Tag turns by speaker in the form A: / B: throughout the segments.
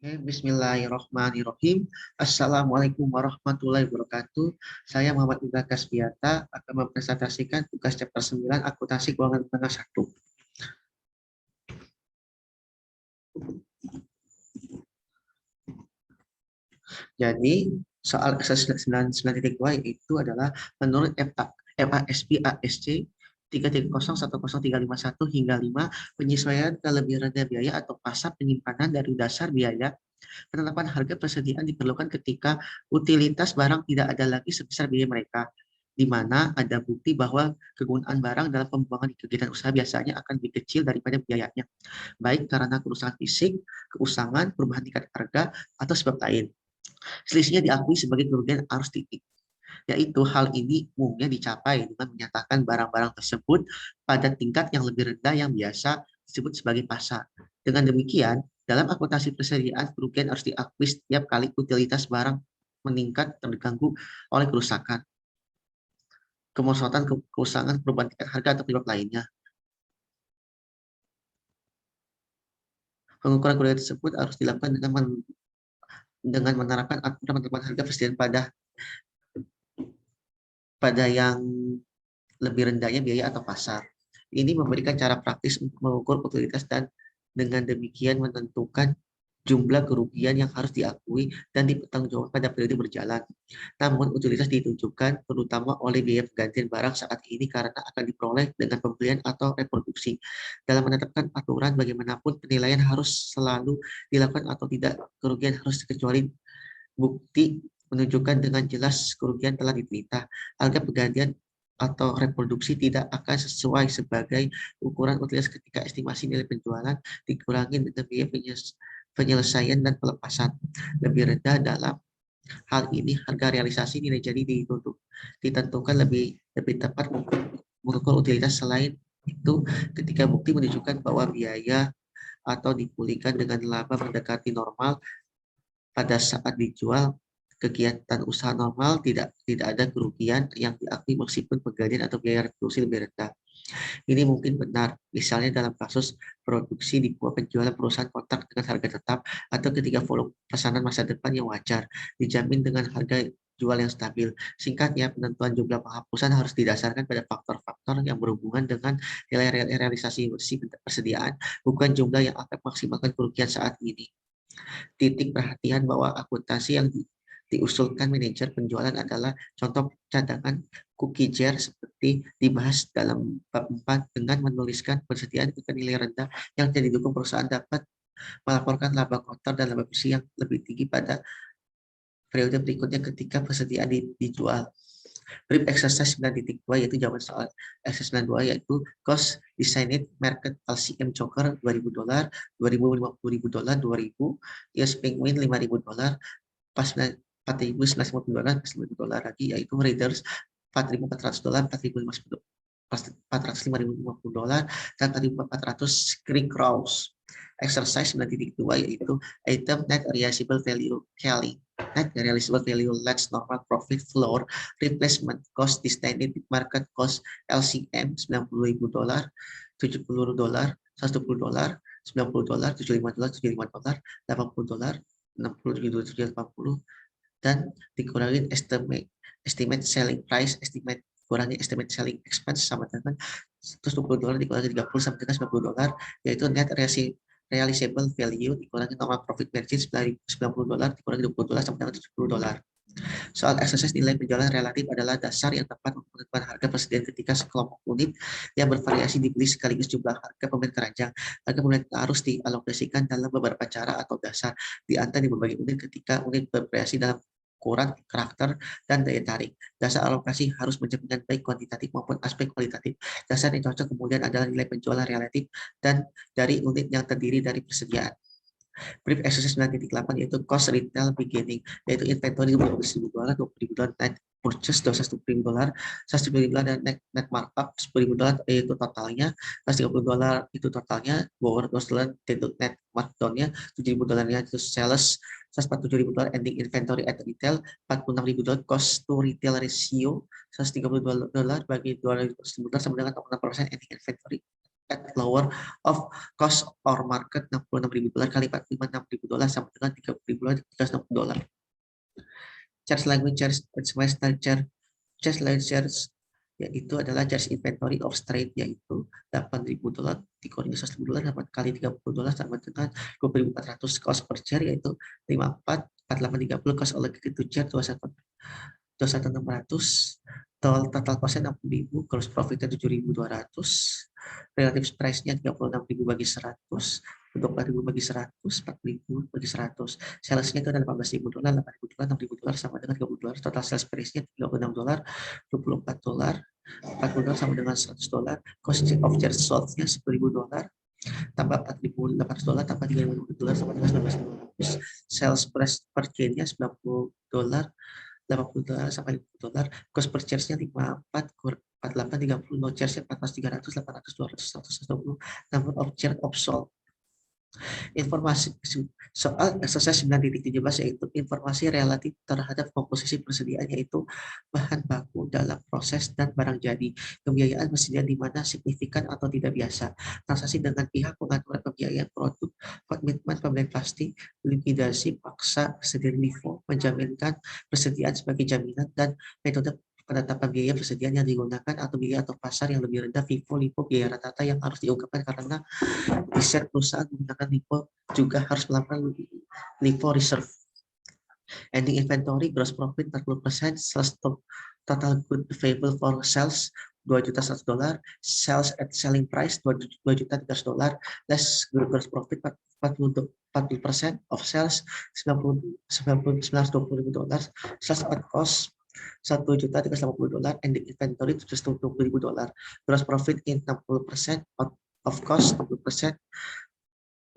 A: Bismillahirrahmanirrahim. Assalamualaikum warahmatullahi wabarakatuh. Saya Muhammad Ibnu Kasbiata akan mempresentasikan tugas chapter 9 akuntansi keuangan menengah 1. Jadi soal exercise 9.2 itu adalah menurut FASB ASC 3301031 hingga 5 penyesuaian kelebihan rendah biaya atau pasar penyimpanan dari dasar biaya. Penetapan harga persediaan diperlukan ketika utilitas barang tidak ada lagi sebesar biaya mereka, di mana ada bukti bahwa kegunaan barang dalam pembuangan di kegiatan usaha biasanya akan lebih kecil daripada biayanya, baik karena kerusakan fisik, keusangan, perubahan tingkat harga, atau sebab lain. Selisihnya diakui sebagai kerugian arus titik, yaitu hal ini umumnya dicapai dengan menyatakan barang-barang tersebut pada tingkat yang lebih rendah yang biasa disebut sebagai pasar. Dengan demikian, dalam akuntansi persediaan, kerugian harus diakui setiap kali utilitas barang meningkat terganggu oleh kerusakan, kemerosotan, keusangan, perubahan tingkat harga, atau penyebab lainnya. Pengukuran kerugian tersebut harus dilakukan dengan menerapkan aturan penetapan harga persediaan pada yang lebih rendahnya biaya atau pasar. Ini memberikan cara praktis untuk mengukur utilitas dan dengan demikian menentukan jumlah kerugian yang harus diakui dan dipertanggungjawabkan pada periode berjalan. Namun utilitas ditentukan terutama oleh biaya penggantian barang saat ini karena akan diperoleh dengan pembelian atau reproduksi. Dalam menetapkan aturan bagaimanapun penilaian harus selalu dilakukan atau tidak kerugian harus kecuali bukti menunjukkan dengan jelas kerugian telah diterita. Harga penggantian atau reproduksi tidak akan sesuai sebagai ukuran utilitas ketika estimasi nilai penjualan dikurangi dengan biaya penyelesaian dan pelepasan lebih rendah. Dalam hal ini harga realisasi nilai jadi ditentukan lebih tepat mengukur utilitas. Selain itu, ketika bukti menunjukkan bahwa biaya atau dipulihkan dengan laba mendekati normal pada saat dijual, kegiatan usaha normal tidak ada kerugian yang diakui meskipun penggantian atau biaya reproduksi lebih rendah. Ini mungkin benar, misalnya dalam kasus produksi di bawah penjualan perusahaan kontrak dengan harga tetap, atau ketika volume pesanan masa depan yang wajar dijamin dengan harga jual yang stabil. Singkatnya, penentuan jumlah penghapusan harus didasarkan pada faktor-faktor yang berhubungan dengan nilai realisasi persediaan, bukan jumlah yang akan maksimalkan kerugian saat ini. Titik perhatian bahwa akuntansi yang diusulkan manajer penjualan adalah contoh cadangan cookie jar seperti dibahas dalam bab 4 dengan menuliskan persediaan ke nilai rendah yang tidak didukung perusahaan dapat melaporkan laba kotor dan laba bersih yang lebih tinggi pada periode berikutnya ketika persediaan dijual. Brief exercise 9.2 yaitu jawaban soal exercise 9.2 yaitu cost designed market LCM Joker $2.000, $2.050, $2.000, US Penguin $5.000, pas $4.950, $9.000 lagi yaitu Raiders $4.400, $4.550 dan $4.400 Creek Crows. Exercise 9.2 yaitu item net realizable value Kelly. Net realizable value less normal profit floor replacement cost discounted market cost LCM $90.000, $70, $110, $90, $75, $75, $75, $80, $60, dan dikurangi estimate selling price, kurangi estimate selling expense sama dengan $120 dikurangi 30 sama dengan $90, yaitu net realizable value dikurangi normal profit margin $90 dikurangi $20 sama dengan $70. Soal exercise nilai penjualan relatif adalah dasar yang tepat untuk menentukan harga persediaan ketika sekelompok unit yang bervariasi dibeli sekaligus jumlah harga pemain keranjang. Harga pemain harus dialokasikan dalam beberapa cara atau dasar di antara berbagai unit ketika unit bervariasi dalam ukuran, karakter, dan daya tarik. Dasar alokasi harus mencerminkan baik kuantitatif maupun aspek kualitatif. Dasar yang cocok kemudian adalah nilai penjualan relatif dan dari unit yang terdiri dari persediaan. Brief exercise 9.8 yaitu cost retail beginning, yaitu inventory $20.000, $20.000 net purchase $100.000, $100.000 dan net markup $10.000 itu totalnya, $130 itu totalnya, $200 net markdownnya, $7.000 itu sales, $147.000 ending inventory at retail, $46.000 cost to retail ratio, $130 bagi $200 sama dengan 6% ending inventory at lower of cost or market $66.000 kali $45.600 sama dengan $30.360. Charge language, charge semester, charge line charge yaitu adalah charge inventory of trade yaitu $8.000 dikurangi $100 dapat kali $30 sama dengan 2.400 cost per share yaitu 54 4830 cost allocated to share 21.600 total costnya 60.000 gross profitnya 7.200 relative price-nya 36.000 bagi 100 24.000 bagi 100 4.000 bagi 100 sales-nya itu ada $18.000 $8.000 $6.000 sama dengan $30 total sales price-nya $36 $24 $40 sama dengan $100 cost of share sold-nya $10.000 tambah $4.800 tambah $3.000 sama dengan $19.500 sales price per chain-nya $90 $80 sampai $50 cost per charge-nya 54 48 30 no charge-nya 14 300 800 200 120 number of share of sold. Informasi soal exercise 9.17 yaitu informasi relatif terhadap komposisi persediaan yaitu bahan baku dalam proses dan barang jadi, pembiayaan persediaan di mana signifikan atau tidak biasa, transaksi dengan pihak pengaturan pembiayaan produk, komitmen pembelian pasti, likuidasi paksa, persediaan LIFO, menjaminkan persediaan sebagai jaminan dan metode penetapan biaya persediaan yang digunakan atau biaya atau pasar yang lebih rendah FIFO, LIFO, biaya rata-rata yang harus diungkapkan karena riset perusahaan menggunakan LIFO juga harus melakukan LIFO reserve. Ending inventory, gross profit 40%, sales total good available for sales $2.100.000, sales at selling price $2.300.000, less gross profit 40% of sales $920.000, sales at cost $1.380.000, ending inventory $720.000, gross profit in 60% of cost 60%,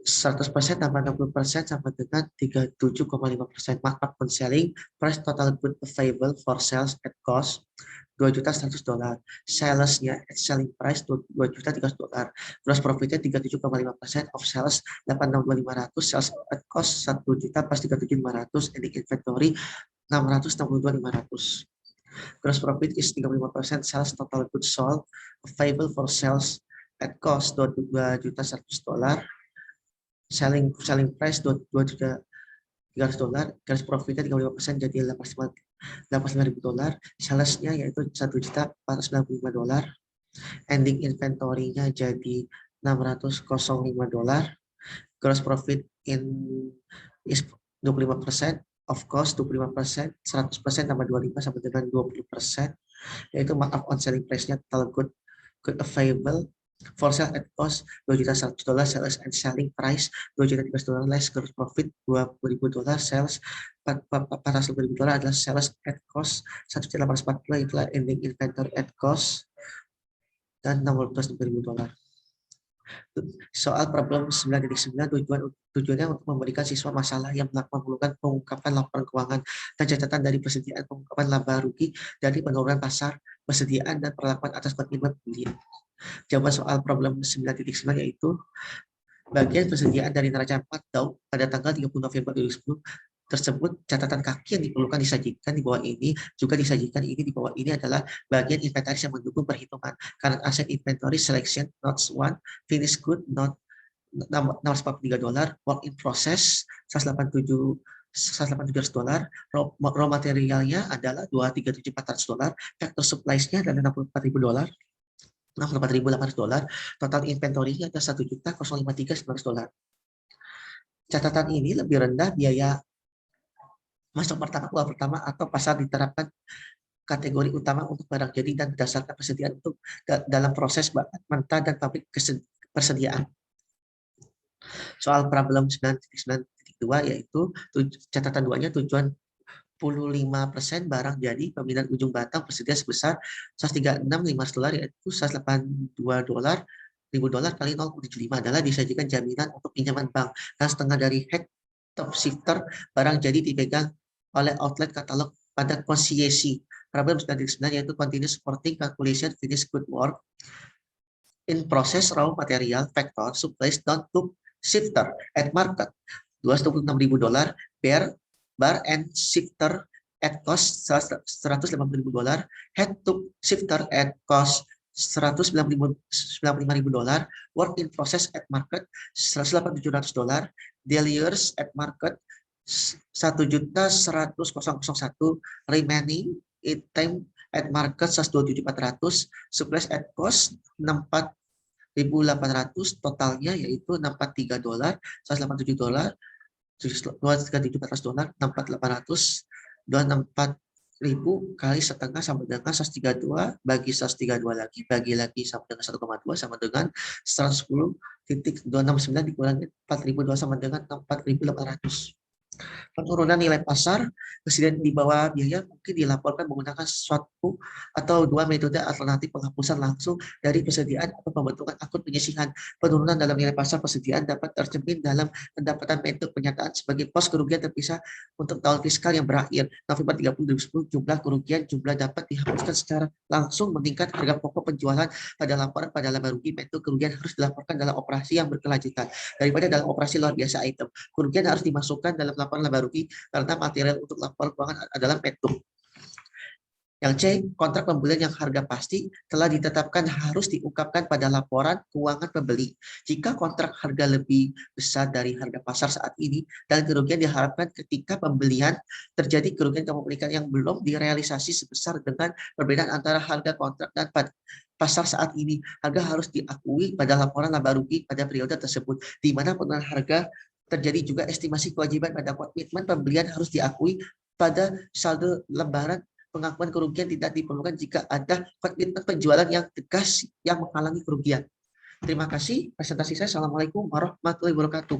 A: 100% tambah 60% sama dengan 37,5%. Markup on selling price total good available for sales at cost $2.100.000, salesnya at selling price $2.300.000, gross profitnya 37,5% of sales $8.500, sales at cost $1 juta plus 37.500, ending inventory $662.500. Gross profit is 35% sales total goods sold available for sales at cost $2.100.000, selling price $2.300.000, gross profitnya 35% jadi $85.000, salesnya yaitu $1.495.000, ending inventory-nya jadi $605.000, gross profit is 25%, of cost 25%, 100% tambah 25 sama dengan 20%, yaitu markup on selling price-nya total good available for sale at cost $2.100.000, sales and selling price $2.300.000, less gross profit $20.000, sales $400.000 adalah sales at cost $1.840.000 itulah ending inventory at cost dan $16.000. Soal problem 9.9 tujuannya untuk memberikan siswa masalah yang memerlukan pengungkapan laporan keuangan dan catatan dari persediaan pengungkapan laba rugi dari penurunan pasar persediaan dan perlakuan atas komitmen pembelian. Jawaban soal problem 9.9 yaitu bagian persediaan dari neraca 4 DAU pada tanggal 30 November 2010 tersebut catatan kaki yang diperlukan disajikan di bawah ini juga disajikan ini di bawah ini adalah bagian inventaris yang mendukung perhitungan current asset inventory selection notes 1 finished good note $643, work in process $187 raw materialnya adalah $237.400, factor supplies-nya adalah $64.000, $64.800, total inventory-nya ada $1.053.900. Catatan ini lebih rendah biaya masuk pertama, keluar pertama atau pasar diterapkan kategori utama untuk barang jadi dan berdasarkan persediaan untuk dalam proses mentah dan pabrik persediaan. Soal problem 9.9.2 yaitu catatan 2-nya tujuan 55% barang jadi pemindahan ujung batang persediaan sebesar $136.500 yaitu $182.000 kali 0,75 adalah disajikan jaminan untuk pinjaman bank dan setengah dari head top shifter barang jadi dipegang oleh outlet katalog pada konsiesi. Problem 9.9 yaitu continuous supporting calculation finished good work in process raw material factor supplies down to shifter at market $226.000 bar and shifter at cost $180.000 head to shifter at cost $195.000, work in process at market $108.700, deliers at market 1.100.001, remaining in time at market 127.400, supplies at cost 64.800, totalnya yaitu $63, $187, $237.400, 64.800, 264.000 kali setengah sama dengan 132 bagi 132 lagi sama dengan 1,2 sama dengan 110.269 dikurangi 4.200 sama dengan 4.800. Penurunan nilai pasar presiden di bawah biaya mungkin dilaporkan menggunakan suatu atau dua metode alternatif penghapusan langsung dari persediaan atau pembentukan akun penyisihan. Penurunan dalam nilai pasar persediaan dapat tercermin dalam pendapatan bentuk penyataan sebagai pos kerugian terpisah untuk tahun fiskal yang berakhir November 30, 2010. Jumlah kerugian dapat dihapuskan secara langsung meningkat harga pokok penjualan pada laporan pada laba rugi. Bentuk kerugian harus dilaporkan dalam operasi yang berkelanjutan daripada dalam operasi luar biasa item. Kerugian harus dimasukkan dalam laporan laba rugi karena material untuk laporan keuangan adalah petum. Yang C, kontrak pembelian yang harga pasti telah ditetapkan harus diungkapkan pada laporan keuangan pembeli. Jika kontrak harga lebih besar dari harga pasar saat ini dan kerugian diharapkan ketika pembelian, terjadi kerugian kepemilikan yang belum direalisasi sebesar dengan perbedaan antara harga kontrak dan pasar saat ini. Harga harus diakui pada laporan laba rugi pada periode tersebut, di mana penurunan harga terjadi juga estimasi kewajiban pada komitmen pembelian harus diakui pada saldo lembaran. Pengakuan kerugian tidak diperlukan jika ada komitmen penjualan yang tegas yang menghalangi kerugian. Terima kasih. Presentasi saya. Assalamualaikum warahmatullahi wabarakatuh.